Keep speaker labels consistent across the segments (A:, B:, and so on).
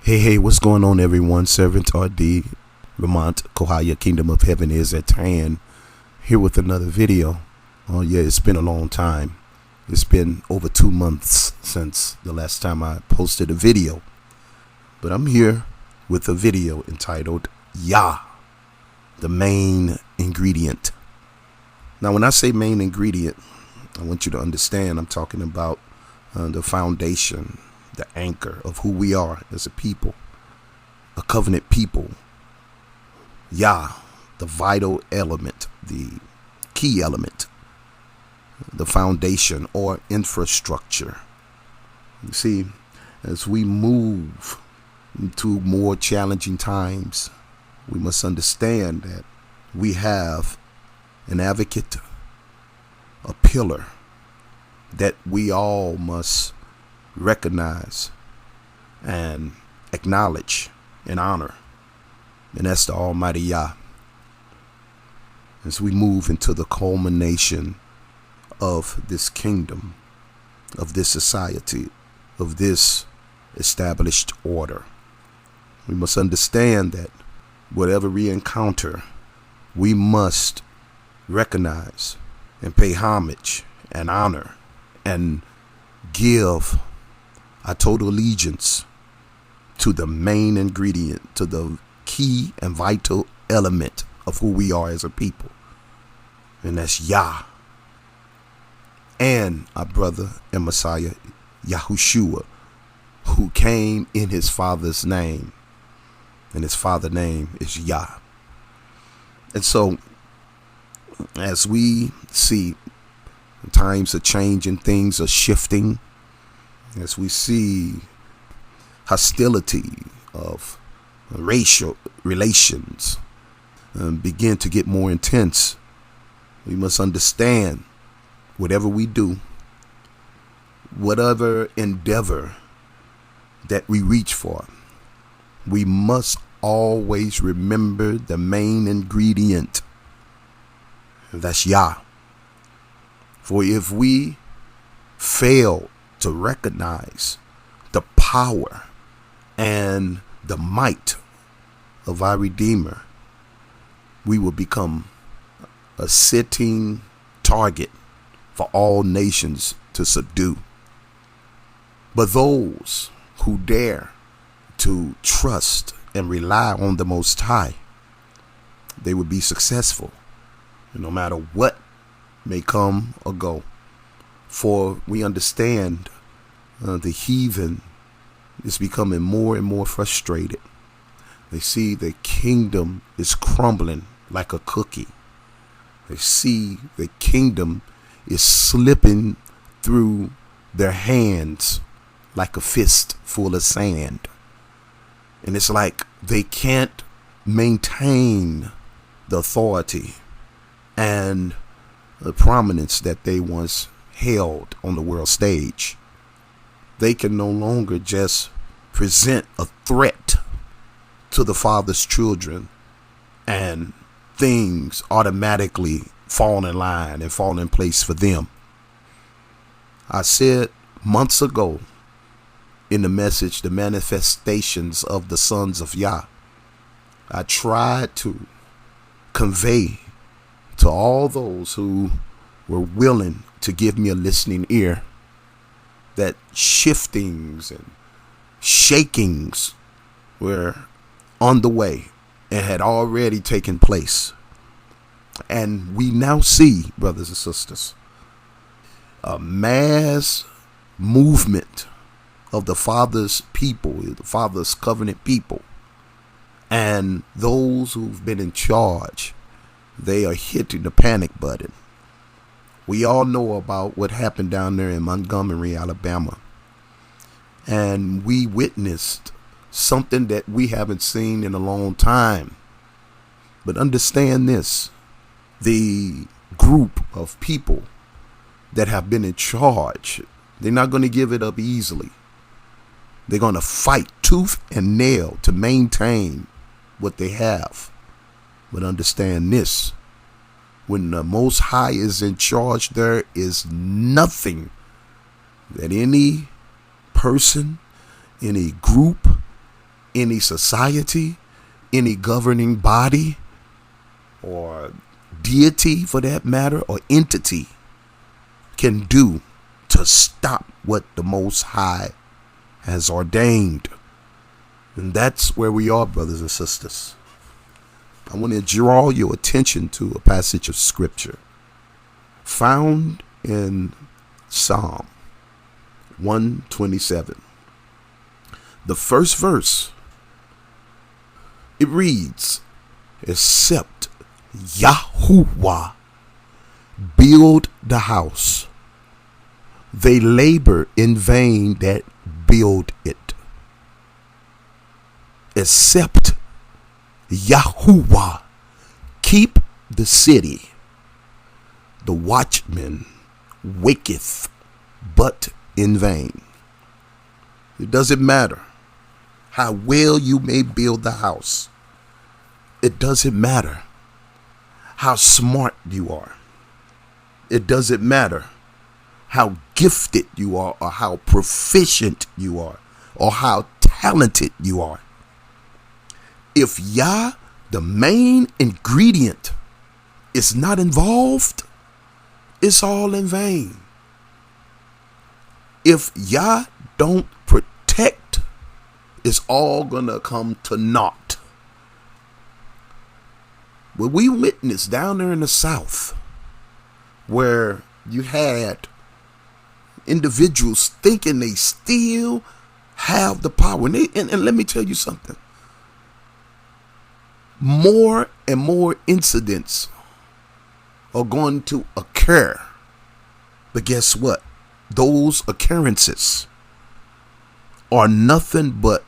A: Hey, what's going on, everyone? Servant RD, Vermont, Kohaya, Kingdom of Heaven is at hand, here with another video. Oh, yeah, it's been a long time. It's been over 2 months since the last time I posted a video. But I'm here with a video entitled YAH, the main ingredient. Now, when I say main ingredient, I want you to understand I'm talking about the foundation, the anchor of who we are as a people, a covenant people. YAH, the vital element, the key element, the foundation or infrastructure. You see, as we move into more challenging times, we must understand that we have an advocate, a pillar that we all must recognize and acknowledge and honor, and that's the Almighty YAH. As we move into the culmination of this kingdom, of this society, of this established order, we must understand that whatever we encounter, we must recognize and pay homage and honor and give a total allegiance to the main ingredient, to the key and vital element of who we are as a people. And that's YAH. And our brother and Messiah, Yahushua, who came in his Father's name. And his Father's name is YAH. And so, as we see times are changing, things are shifting, as we see hostility of racial relations begin to get more intense, we must understand whatever we do, whatever endeavor that we reach for, we must always remember the main ingredient. That's YAH. For if we fail to recognize the power and the might of our Redeemer, we will become a sitting target for all nations to subdue. But those who dare to trust and rely on the Most High, they will be successful, no matter what may come or go. For we understand the heathen is becoming more and more frustrated. They see the kingdom is crumbling like a cookie. They see the kingdom is slipping through their hands like a fist full of sand. And it's like they can't maintain the authority and the prominence that they once held on the world stage. They can no longer just present a threat to the Father's children and things automatically fall in line and fall in place for them. I said months ago in the message, the manifestations of the sons of YAH, I tried to convey to all those who were willing to give me a listening ear that shiftings and shakings were on the way and had already taken place. And we now see, brothers and sisters, a mass movement of the Father's people, the Father's covenant people, and those who've been in charge. They are hitting the panic button. We all know about what happened down there in Montgomery, Alabama. And we witnessed something that we haven't seen in a long time. But understand this, the group of people that have been in charge, they're not going to give it up easily. They're going to fight tooth and nail to maintain what they have. But understand this, when the Most High is in charge, there is nothing that any person, any group, any society, any governing body, or deity for that matter, or entity can do to stop what the Most High has ordained. And that's where we are, brothers and sisters. I want to draw your attention to a passage of scripture found in Psalm 127. The first verse, it reads, "Except Yahuwah build the house, they labor in vain that build it." Except Yahuwah keep the city, the watchman waketh but in vain. It doesn't matter how well you may build the house. It doesn't matter how smart you are. It doesn't matter how gifted you are, or how proficient you are, or how talented you are. If Yah, the main ingredient, is not involved, it's all in vain. If Yah don't protect, it's all gonna come to naught. What we witnessed down there in the South, where you had individuals thinking they still have the power. And let me tell you something. More and more incidents are going to occur. But guess what? Those occurrences are nothing but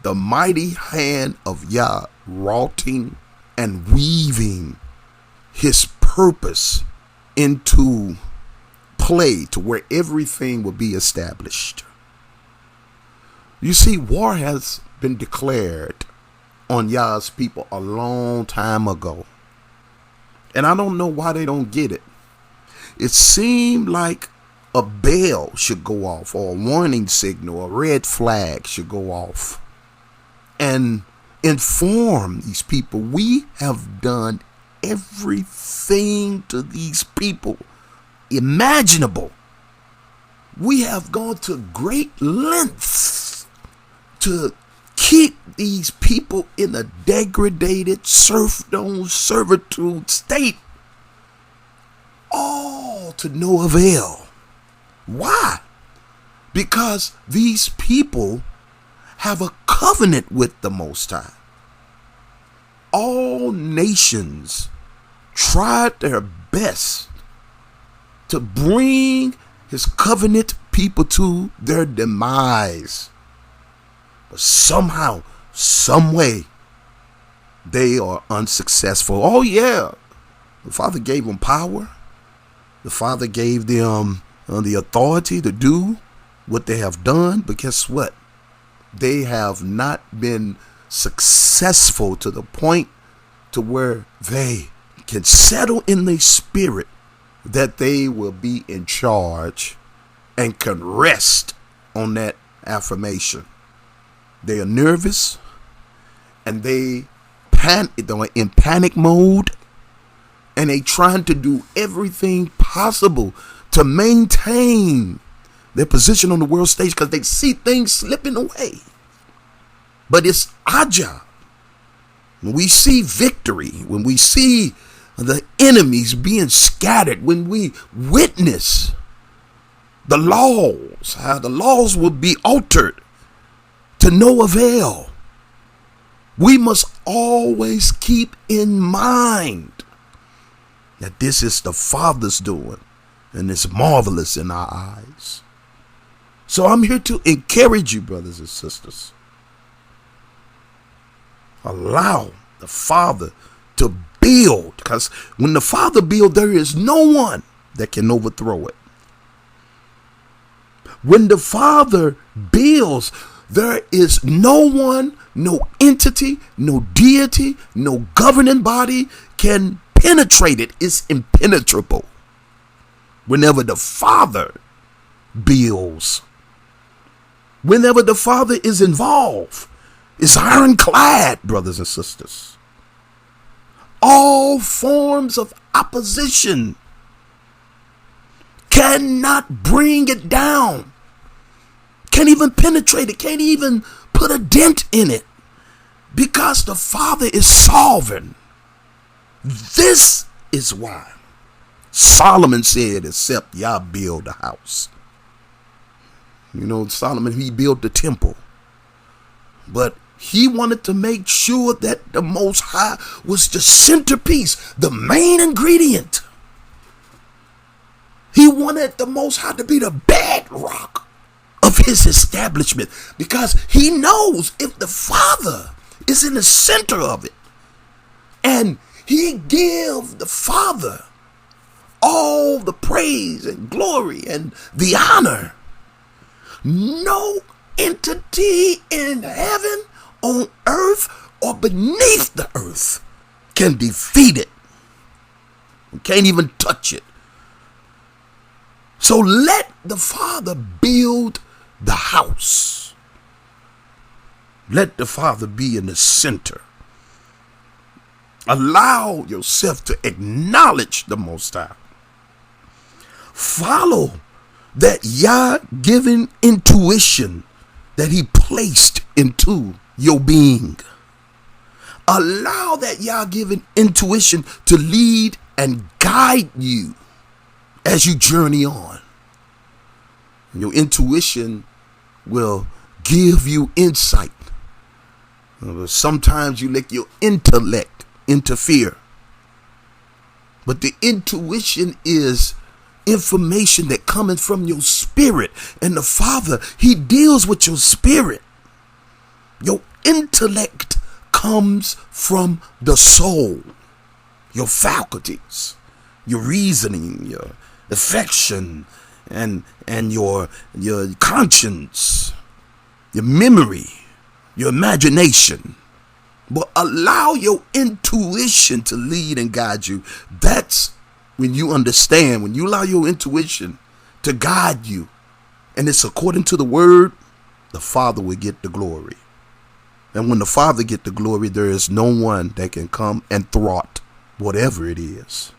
A: the mighty hand of Yah wroughting and weaving his purpose into play to where everything will be established. You see, war has been declared on Yah's people a long time ago. And I don't know why they don't get it. It seemed like a bell should go off, or a warning signal, a red flag should go off, and inform these people we have done everything to these people imaginable. We have gone to great lengths to keep these people in a degraded serfdom, servitude state, all to no avail. Why? Because these people have a covenant with the Most High. All nations tried their best to bring his covenant people to their demise. But somehow, some way, they are unsuccessful. Oh yeah, the Father gave them power. The Father gave them the authority to do what they have done. But guess what? They have not been successful to the point to where they can settle in the spirit that they will be in charge and can rest on that affirmation. They are nervous and they're in panic mode, and they trying to do everything possible to maintain their position on the world stage because they see things slipping away. But it's our job. When we see victory, when we see the enemies being scattered, when we witness the laws, how the laws will be altered to no avail, we must always keep in mind that this is the Father's doing, and it's marvelous in our eyes. So I'm here to encourage you, brothers and sisters. Allow the Father to build, because when the Father builds, there is no one that can overthrow it. When the Father builds, there is no one, no entity, no deity, no governing body can penetrate it. It's impenetrable. Whenever the Father builds, whenever the Father is involved, is ironclad, brothers and sisters. All forms of opposition cannot bring it down. Can't even penetrate it. Can't even put a dent in it. Because the Father is sovereign. This is why Solomon said, except Yah build a house. You know, Solomon, he built the temple. But he wanted to make sure that the Most High was the centerpiece, the main ingredient. He wanted the Most High to be the bedrock of his establishment, because he knows if the Father is in the center of it and he give the Father all the praise and glory and the honor, no entity in heaven, on earth, or beneath the earth can defeat it. We can't even touch it. So let the Father build the house. Let the Father be in the center. Allow yourself to acknowledge the Most High. Follow that Yah-given intuition that he placed into your being. Allow that Yah-given intuition to lead and guide you as you journey on. Your intuition will give you insight. Sometimes you let your intellect interfere. But the intuition is information that coming from your spirit. And the Father, he deals with your spirit. Your intellect comes from the soul. Your faculties, your reasoning, your affection, and your conscience, your memory, your imagination. But allow your intuition to lead and guide you. That's when you understand, when you allow your intuition to guide you, and it's according to the word, the Father will get the glory. And when the Father get the glory, there is no one that can come and thwart whatever it is.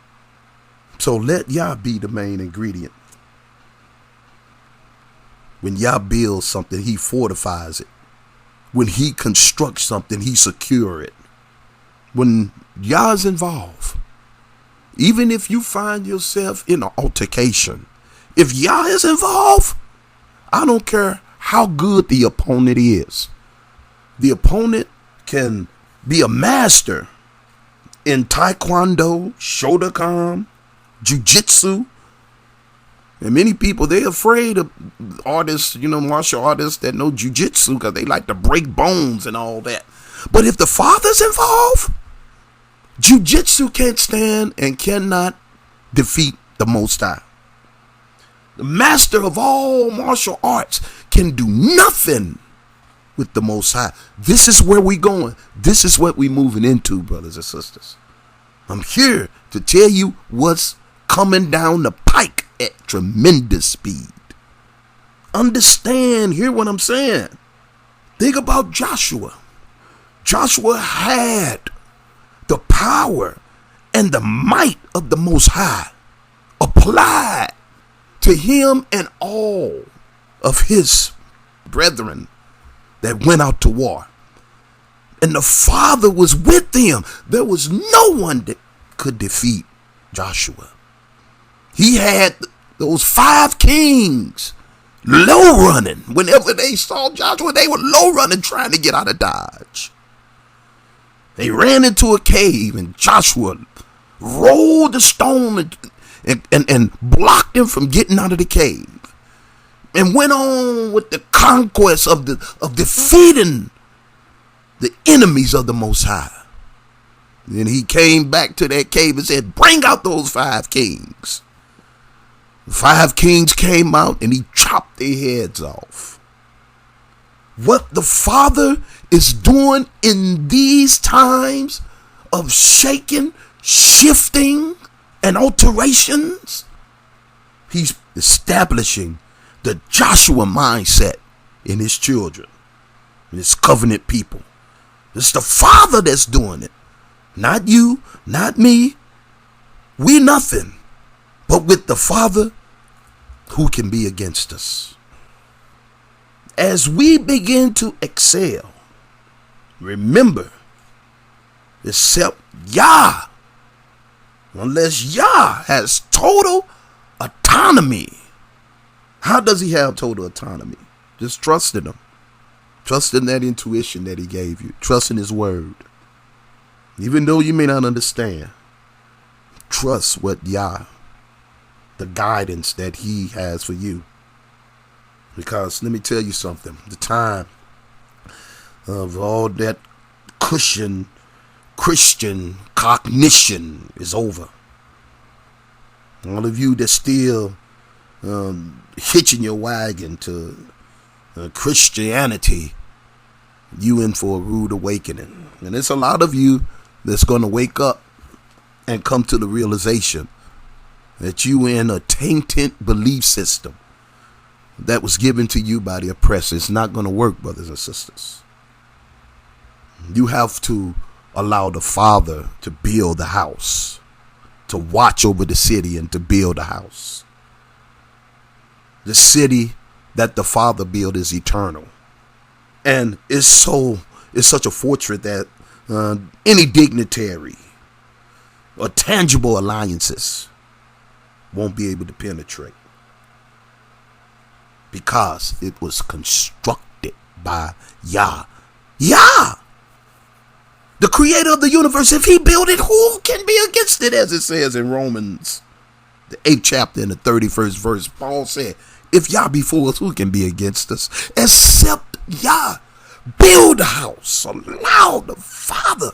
A: So let Yah be the main ingredient. When Yah builds something, he fortifies it. When he constructs something, he secures it. When Yah is involved, even if you find yourself in an altercation, if Yah is involved, I don't care how good the opponent is. The opponent can be a master in taekwondo, shotokan, jiu-jitsu. And many people, they're afraid of artists, martial artists that know jiu-jitsu because they like to break bones and all that. But if the Father's involved, jiu-jitsu can't stand and cannot defeat the Most High. The master of all martial arts can do nothing with the Most High. This is where we're going. This is what we're moving into, brothers and sisters. I'm here to tell you what's coming down the pike at tremendous speed. Understand, hear what I'm saying. Think about Joshua. Joshua had the power and the might of the Most High applied to him and all of his brethren that went out to war. And the Father was with them. There was no one that could defeat Joshua. He had those 5 kings low running. Whenever they saw Joshua, they were low running trying to get out of Dodge. They ran into a cave and Joshua rolled the stone and blocked them from getting out of the cave. And went on with the conquest of defeating the enemies of the Most High. Then he came back to that cave and said, bring out those 5 kings. 5 kings came out and he chopped their heads off. What the Father is doing in these times of shaking, shifting, and alterations, he's establishing the Joshua mindset in his children. His covenant people. It's the Father that's doing it. Not you, not me. We're nothing. But with the Father, who can be against us? As we begin to excel, remember, except YAH, unless YAH has total autonomy. How does he have total autonomy? Just trust in him. Trust in that intuition that he gave you. Trust in his word. Even though you may not understand, trust what YAH, the guidance that he has for you. Because let me tell you something. The time of all that Christian cognition is over. All of you that still hitching your wagon to Christianity, you in for a rude awakening. And there's a lot of you that's going to wake up and come to the realization that you in a tainted belief system that was given to you by the oppressor. It's not going to work, brothers and sisters. You have to allow the Father to build the house, to watch over the city and to build a house. The city that the Father built is eternal. And it's such a fortress that any dignitary or tangible alliances won't be able to penetrate. Because it was constructed by YAH. YAH! The creator of the universe. If he built it, who can be against it? As it says in Romans, the 8th chapter and the 31st verse. Paul said, if YAH be for us, who can be against us? Except YAH. Build a house. Allow the Father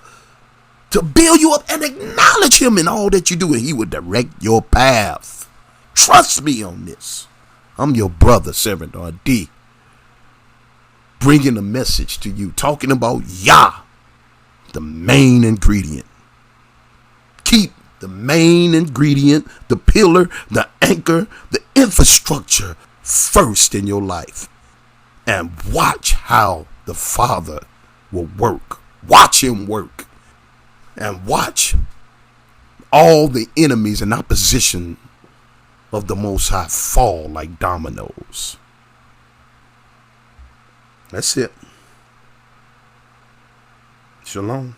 A: to build you up and acknowledge him in all that you do, and he will direct your path. Trust me on this. I'm your brother, Servant R.D., bringing a message to you, talking about YAH, the main ingredient. Keep the main ingredient, the pillar, the anchor, the infrastructure first in your life. And watch how the Father will work. Watch him work. And watch all the enemies and opposition of the Most High fall like dominoes. That's it. Shalom.